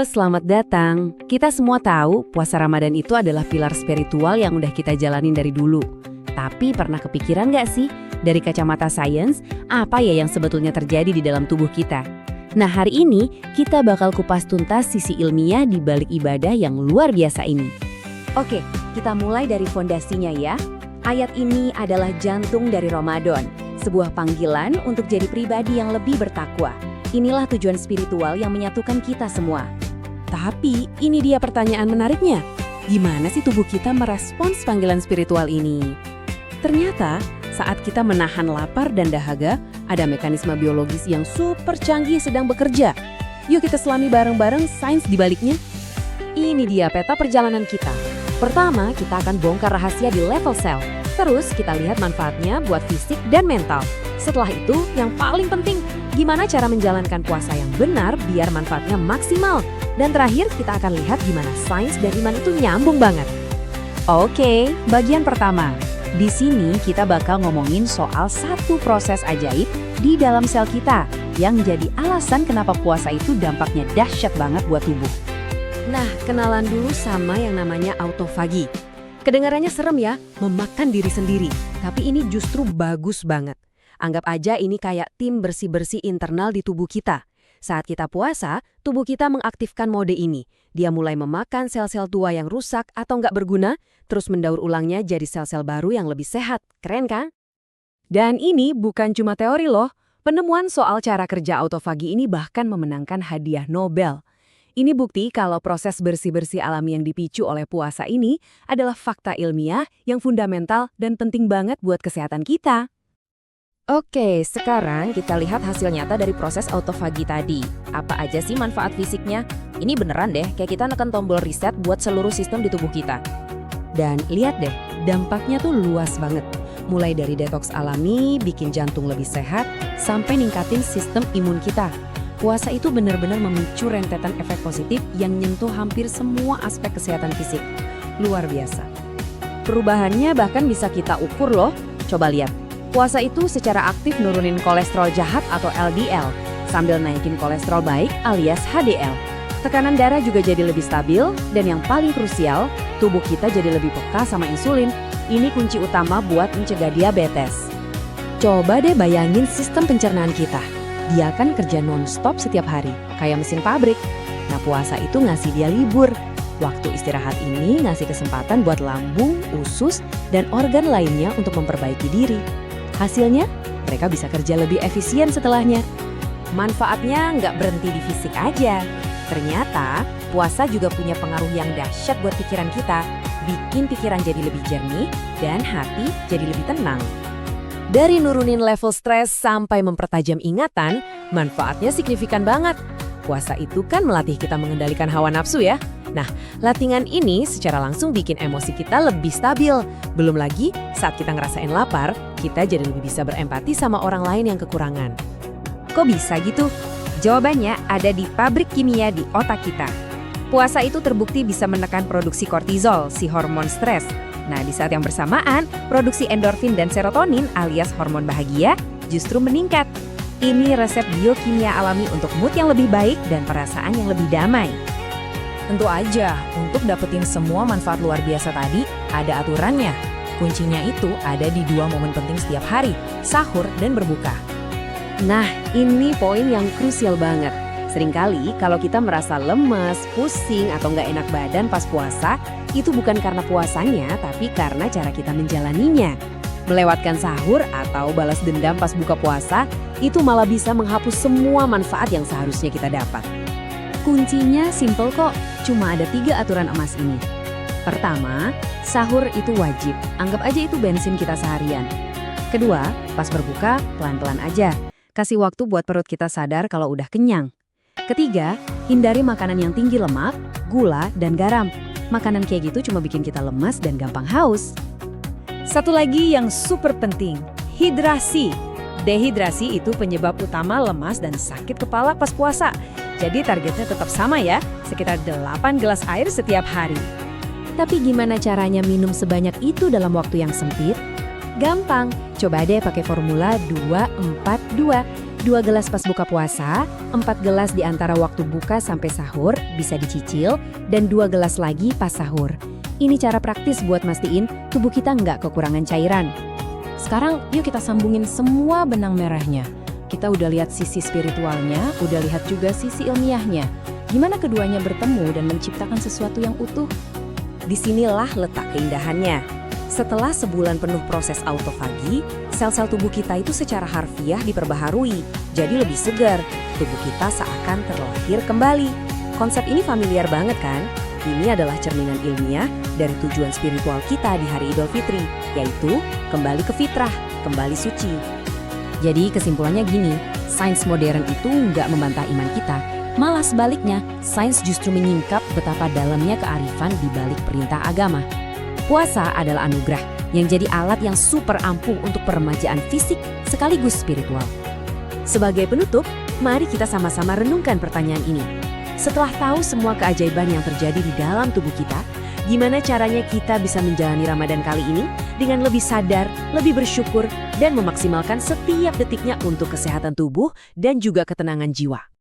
Halo, selamat datang. Kita semua tahu puasa Ramadan itu adalah pilar spiritual yang udah kita jalanin dari dulu. Tapi pernah kepikiran nggak sih, dari kacamata sains, apa ya yang sebetulnya terjadi di dalam tubuh kita? Nah, hari ini kita bakal kupas tuntas sisi ilmiah di balik ibadah yang luar biasa ini. Oke, kita mulai dari fondasinya ya. Ayat ini adalah jantung dari Ramadan, sebuah panggilan untuk jadi pribadi yang lebih bertakwa. Inilah tujuan spiritual yang menyatukan kita semua. Tapi ini dia pertanyaan menariknya. Gimana sih tubuh kita merespons panggilan spiritual ini? Ternyata saat kita menahan lapar dan dahaga, ada mekanisme biologis yang super canggih sedang bekerja. Yuk kita selami bareng-bareng sains di baliknya. Ini dia peta perjalanan kita. Pertama, kita akan bongkar rahasia di level sel. Terus kita lihat manfaatnya buat fisik dan mental. Setelah itu, yang paling penting, gimana cara menjalankan puasa yang benar biar manfaatnya maksimal. Dan terakhir, kita akan lihat gimana sains dan iman itu nyambung banget. Oke, bagian pertama. Di sini kita bakal ngomongin soal satu proses ajaib di dalam sel kita yang jadi alasan kenapa puasa itu dampaknya dahsyat banget buat tubuh. Nah, kenalan dulu sama yang namanya autofagi. Kedengarannya serem ya, memakan diri sendiri. Tapi ini justru bagus banget. Anggap aja ini kayak tim bersih-bersih internal di tubuh kita. Saat kita puasa, tubuh kita mengaktifkan mode ini. Dia mulai memakan sel-sel tua yang rusak atau nggak berguna, terus mendaur ulangnya jadi sel-sel baru yang lebih sehat. Keren kan? Dan ini bukan cuma teori loh. Penemuan soal cara kerja autofagi ini bahkan memenangkan hadiah Nobel. Ini bukti kalau proses bersih-bersih alami yang dipicu oleh puasa ini adalah fakta ilmiah yang fundamental dan penting banget buat kesehatan kita. Oke, sekarang kita lihat hasil nyata dari proses autofagi tadi. Apa aja sih manfaat fisiknya? Ini beneran deh, kayak kita neken tombol reset buat seluruh sistem di tubuh kita. Dan lihat deh, dampaknya tuh luas banget. Mulai dari detoks alami, bikin jantung lebih sehat, sampai ningkatin sistem imun kita. Puasa itu benar-benar memicu rentetan efek positif yang nyentuh hampir semua aspek kesehatan fisik. Luar biasa. Perubahannya bahkan bisa kita ukur loh. Coba lihat. Puasa itu secara aktif nurunin kolesterol jahat atau LDL, sambil naikin kolesterol baik alias HDL. Tekanan darah juga jadi lebih stabil, dan yang paling krusial, tubuh kita jadi lebih peka sama insulin. Ini kunci utama buat mencegah diabetes. Coba deh bayangin sistem pencernaan kita. Dia kan kerja non-stop setiap hari, kayak mesin pabrik. Nah, puasa itu ngasih dia libur. Waktu istirahat ini ngasih kesempatan buat lambung, usus, dan organ lainnya untuk memperbaiki diri. Hasilnya, mereka bisa kerja lebih efisien setelahnya. Manfaatnya nggak berhenti di fisik aja. Ternyata, puasa juga punya pengaruh yang dahsyat buat pikiran kita. Bikin pikiran jadi lebih jernih dan hati jadi lebih tenang. Dari nurunin level stres sampai mempertajam ingatan, manfaatnya signifikan banget. Puasa itu kan melatih kita mengendalikan hawa nafsu ya. Nah, latihan ini secara langsung bikin emosi kita lebih stabil. Belum lagi, saat kita ngerasain lapar, kita jadi lebih bisa berempati sama orang lain yang kekurangan. Kok bisa gitu? Jawabannya ada di pabrik kimia di otak kita. Puasa itu terbukti bisa menekan produksi kortisol, si hormon stres. Nah, di saat yang bersamaan, produksi endorfin dan serotonin alias hormon bahagia justru meningkat. Ini resep biokimia alami untuk mood yang lebih baik dan perasaan yang lebih damai. Tentu aja, untuk dapetin semua manfaat luar biasa tadi, ada aturannya. Kuncinya itu ada di 2 momen penting setiap hari, sahur dan berbuka. Nah, ini poin yang krusial banget. Seringkali kalau kita merasa lemas, pusing, atau nggak enak badan pas puasa, itu bukan karena puasanya, tapi karena cara kita menjalaninya. Melewatkan sahur atau balas dendam pas buka puasa, itu malah bisa menghapus semua manfaat yang seharusnya kita dapat. Kuncinya simple kok, cuma ada 3 aturan emas ini. Pertama, sahur itu wajib, anggap aja itu bensin kita seharian. Kedua, pas berbuka, pelan-pelan aja. Kasih waktu buat perut kita sadar kalau udah kenyang. Ketiga, hindari makanan yang tinggi lemak, gula, dan garam. Makanan kayak gitu cuma bikin kita lemas dan gampang haus. Satu lagi yang super penting, hidrasi. Dehidrasi itu penyebab utama lemas dan sakit kepala pas puasa. Jadi targetnya tetap sama ya, sekitar 8 gelas air setiap hari. Tapi gimana caranya minum sebanyak itu dalam waktu yang sempit? Gampang, coba deh pakai formula 2-4-2. 2 gelas pas buka puasa, 4 gelas di antara waktu buka sampai sahur bisa dicicil, dan 2 gelas lagi pas sahur. Ini cara praktis buat mastiin tubuh kita nggak kekurangan cairan. Sekarang yuk kita sambungin semua benang merahnya. Kita udah lihat sisi spiritualnya, udah lihat juga sisi ilmiahnya. Gimana keduanya bertemu dan menciptakan sesuatu yang utuh? Disinilah letak keindahannya. Setelah sebulan penuh proses autofagi, sel-sel tubuh kita itu secara harfiah diperbaharui, jadi lebih segar. Tubuh kita seakan terlahir kembali. Konsep ini familiar banget kan? Ini adalah cerminan ilmiah dari tujuan spiritual kita di hari Idul Fitri, yaitu kembali ke fitrah, kembali suci. Jadi kesimpulannya gini, sains modern itu nggak membantah iman kita, malah sebaliknya, sains justru menyingkap betapa dalamnya kearifan di balik perintah agama. Puasa adalah anugerah yang jadi alat yang super ampuh untuk peremajaan fisik sekaligus spiritual. Sebagai penutup, mari kita sama-sama renungkan pertanyaan ini. Setelah tahu semua keajaiban yang terjadi di dalam tubuh kita, gimana caranya kita bisa menjalani Ramadan kali ini dengan lebih sadar, lebih bersyukur, dan memaksimalkan setiap detiknya untuk kesehatan tubuh dan juga ketenangan jiwa?